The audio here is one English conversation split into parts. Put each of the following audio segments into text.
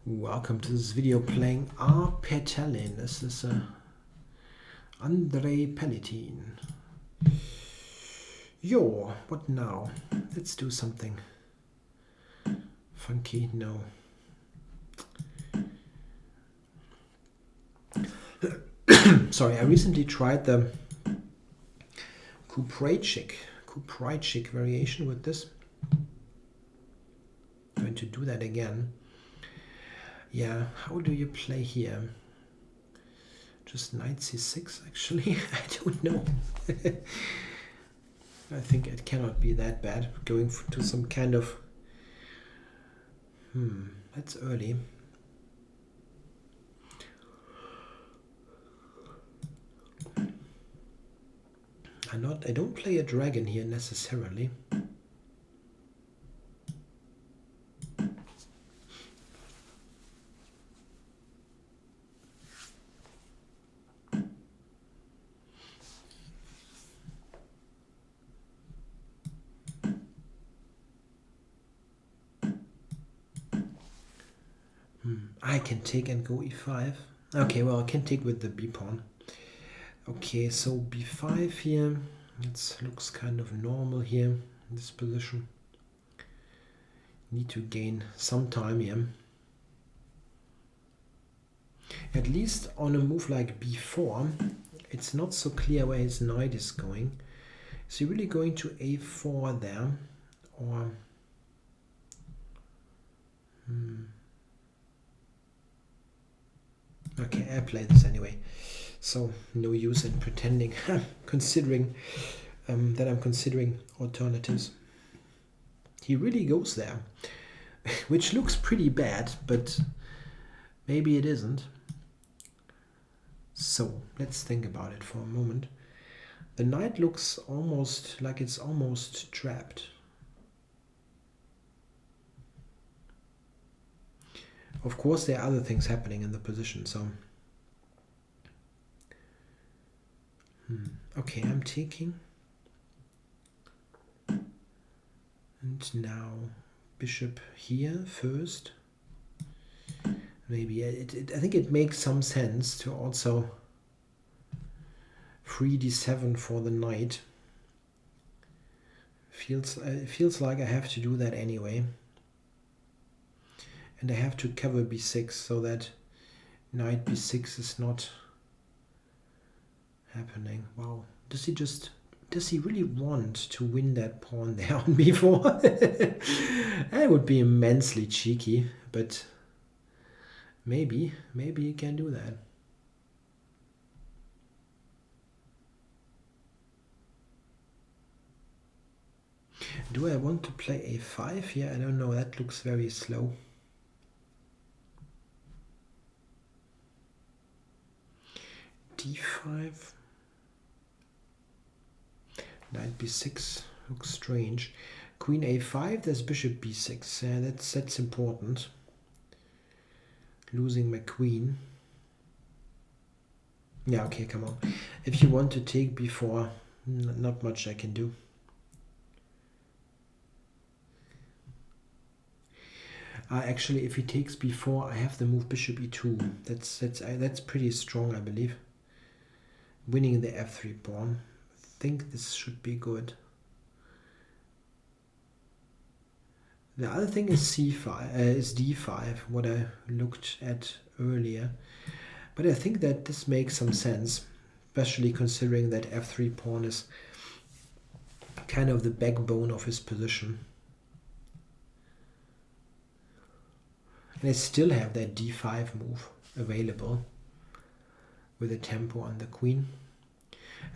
Welcome to this video playing Petelin. This is Andrei Petelin. Yo, what now? Let's do something funky. No. Sorry, I recently tried the Kuprajcik variation with this. I'm going to do that again. Yeah, how do you play here? Just knight c6 actually? I don't know. I think it cannot be that bad. Going to some kind of... that's early. I don't play a dragon here necessarily. I can take and go e5. Okay, well, I can take with the b pawn. Okay, so b5 here. It looks kind of normal here in this position. Need to gain some time here. At least on a move like b4, it's not so clear where his knight is going. Is he really going to a4 there? Or... Okay, I play this anyway. So no use in pretending considering that I'm considering alternatives. He really goes there, which looks pretty bad, but maybe it isn't. So let's think about it for a moment. The knight looks almost like it's almost trapped. Of course, there are other things happening in the position, so... Okay, I'm taking. And now bishop here first. Maybe I think it makes some sense to also free d7 for the knight. It feels like I have to do that anyway. And I have to cover b6 so that knight b6 is not happening. Wow. Does he really want to win that pawn there on b4? That would be immensely cheeky, but maybe he can do that. Do I want to play a5 here? I don't know. That looks very slow. d5. Knight b6 looks strange. Queen a5, there's bishop b6. Yeah, that's important. Losing my queen. Yeah, okay, come on. If you want to take b4, not much I can do. Actually, if he takes b4, I have the move bishop e2. That's pretty strong, I believe. Winning the f3 pawn. I think this should be good. The other thing is c5, is d5, what I looked at earlier. But I think that this makes some sense, especially considering that f3 pawn is kind of the backbone of his position. And I still have that d5 move available with a tempo on the queen.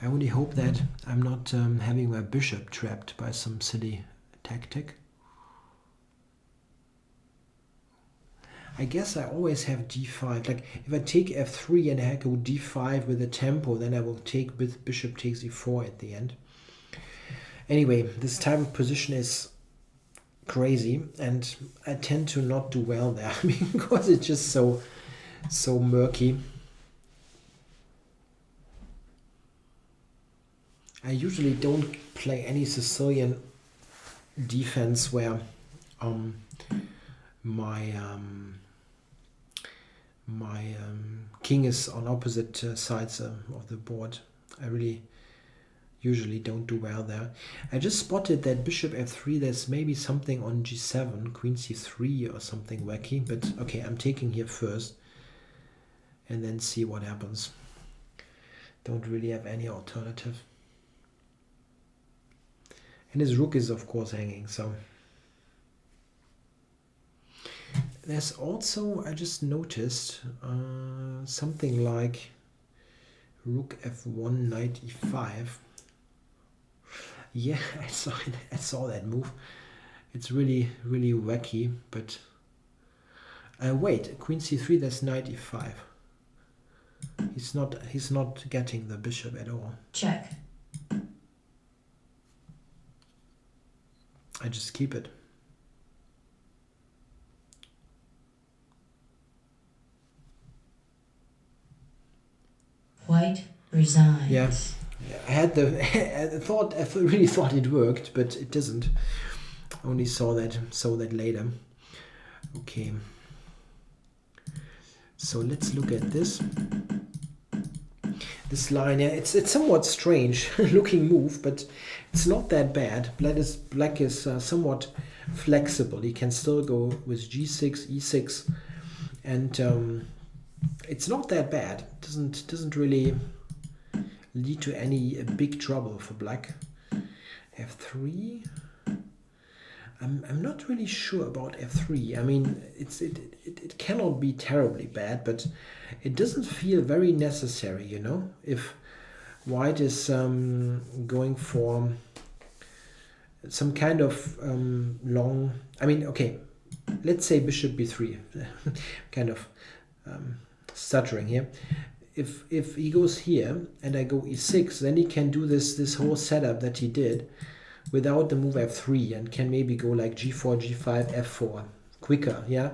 I only hope that I'm not having my bishop trapped by some silly tactic. I guess I always have d5. Like if I take f3 and I go d5 with a tempo, then I will take bishop takes e4 at the end. Anyway, this type of position is crazy, and I tend to not do well there because it's just so murky. I usually don't play any Sicilian defense where my king is on opposite sides of the board. I really usually don't do well there. I just spotted that bishop f3, there's maybe something on g7, queen c3 or something wacky, but okay, I'm taking here first and then see what happens. Don't really have any alternative. And his rook is of course hanging, so. There's also, I just noticed, something like rook f1, knight e5. Yeah, I saw that move. It's really, really wacky, but wait, queen c3, that's knight e5. He's not getting the bishop at all. Check. I just keep it. White resigns. Yeah, I had I really thought it worked, but it doesn't. Only saw that later. Okay. So let's look at this. This line, yeah, it's somewhat strange looking move, but it's not that bad. Black is somewhat flexible. He can still go with g6, e6, and it's not that bad. It doesn't really lead to any big trouble for black. f3. I'm not really sure about f3. I mean, it cannot be terribly bad, but it doesn't feel very necessary, you know. If white is going for some kind of long, I mean, okay, let's say bishop b3, kind of stuttering here. If he goes here and I go e6, then he can do this whole setup that he did without the move f3 and can maybe go like g4, g5, f4 quicker, yeah.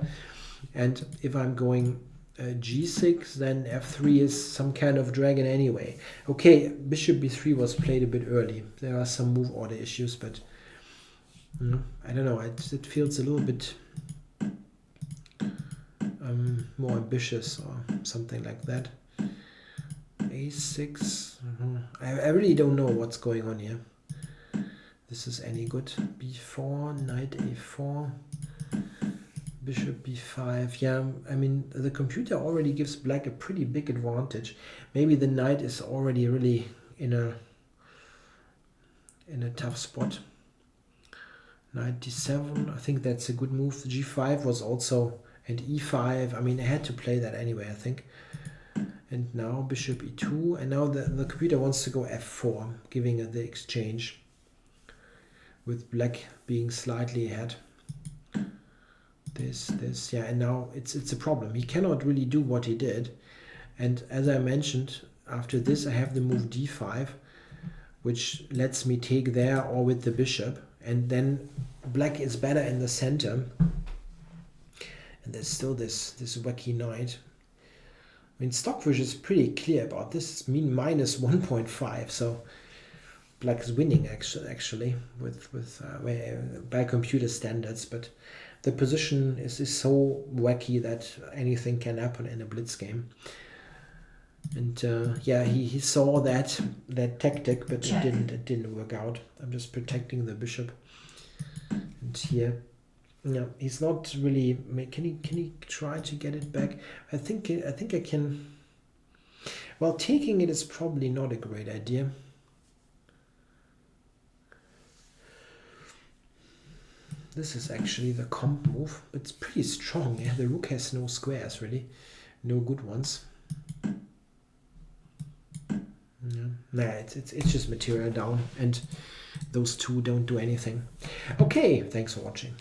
And if I'm going g6, then f3 is some kind of dragon anyway. Okay, bishop b3 was played a bit early. There are some move order issues, but I don't know. It feels a little bit more ambitious or something like that. a6. I really don't know what's going on here. This is any good. b4, knight a4, bishop b5. Yeah, I mean, the computer already gives black a pretty big advantage. Maybe the knight is already really in a tough spot. Knight d7, I think that's a good move. G5 was also, and e5. I mean, I had to play that anyway, I think. And now bishop e2, and now the computer wants to go f4, giving the exchange, with black being slightly ahead. This, yeah, and now it's a problem. He cannot really do what he did. And as I mentioned, after this I have the move d5, which lets me take there or with the bishop, and then black is better in the center. And there's still this wacky knight. I mean, Stockfish is pretty clear about this. It's mean minus 1.5, so black is winning actually with by computer standards, but the position is so wacky that anything can happen in a blitz game. And yeah, he saw that tactic, but it didn't work out. I'm just protecting the bishop. And here, no, he's not really. Can he try to get it back? I think I can. Well, taking it is probably not a great idea. This is actually the comp move. It's pretty strong. Yeah, the rook has no squares really, no good ones. Yeah. Nah, it's just material down, and those two don't do anything. Okay, thanks for watching.